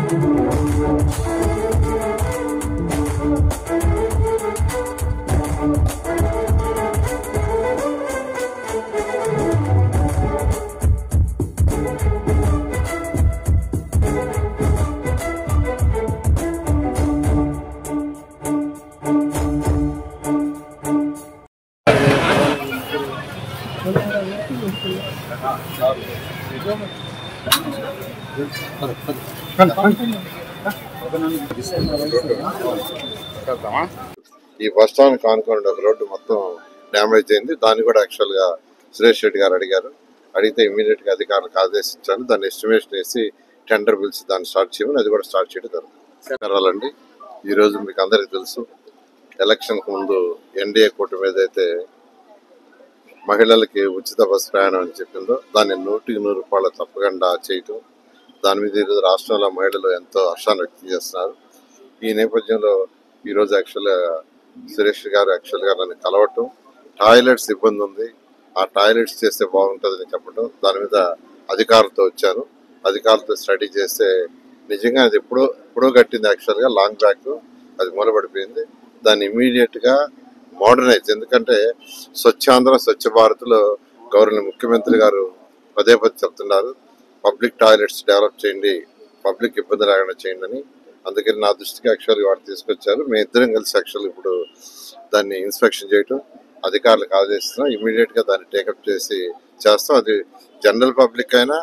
ఈ bus stand కానుకోండి ఒక road మొత్తం డ్యామేజ్ అయింది. దాన్ని కూడా యాక్చువల్ గా సురేష్ రెడ్డి గారు అడిగారు. అడిగితే ఇమీడియట్ గా అధికారులకు ఆదేశించాను. దాన్ని ఎస్టిమేషన్ వేసి టెండర్ పిలిచి దాన్ని స్టార్ట్ చేయమని, అది కూడా స్టార్ట్ చేయడం జరుగుతుంది. ఈ రోజు మీకు అందరికి తెలుసు, ఎలక్షన్ కు ముందు ఎన్డీఏ కూటమి ఏదైతే మహిళలకి ఉచిత బస్ ప్రయాణం అని చెప్పిందో దాన్ని 100% తప్పకుండా చేయటం, దాని మీద ఈరోజు రాష్ట్రంలో మహిళలు ఎంతో హర్షాన్ని వ్యక్తం చేస్తున్నారు. ఈ నేపథ్యంలో ఈరోజు యాక్చువల్గా సురేష్ గారు నన్ను కలవటం, టాయిలెట్స్ ఇబ్బంది ఉంది, ఆ టాయిలెట్స్ చేస్తే బాగుంటుందని చెప్పడం, దాని మీద అధికారులతో వచ్చాను. అధికారులతో స్టడీ చేస్తే నిజంగా అది ఎప్పుడో కట్టింది, యాక్చువల్గా లాంగ్ బ్యాక్ అది మూలపడిపోయింది. దాన్ని ఇమీడియట్ గా మోడర్నైజ్, ఎందుకంటే స్వచ్ఛాంధ్ర స్వచ్ఛ భారత్ లో గౌరవ ముఖ్యమంత్రి గారు పదే చెప్తున్నారు, పబ్లిక్ టాయిలెట్స్ డెవలప్ చేయండి, పబ్లిక్ ఇబ్బంది లేకుండా చేయండి అని. అందుకని నా దృష్టికి యాక్చువల్గా వాడు తీసుకొచ్చారు. మేము ఇద్దరం కలిసి యాక్చువల్ ఇప్పుడు దాన్ని ఇన్స్పెక్షన్ చేయటం, అధికారులకు ఆదేశిస్తున్నాం. ఇమీడియట్ గా దాన్ని టేకప్ చేస్తాం. అది జనరల్ పబ్లిక్ అయినా,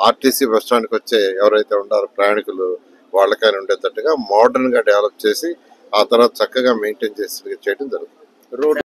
ఆర్టీసీ బస్ స్టాండ్కి వచ్చే ఎవరైతే ఉన్నారో ప్రయాణికులు వాళ్ళకైనా ఉండేటట్టుగా మోడర్న్ గా డెవలప్ చేసి ఆ తర్వాత చక్కగా మెయింటైన్ చేసి చేయడం జరుగుతుంది.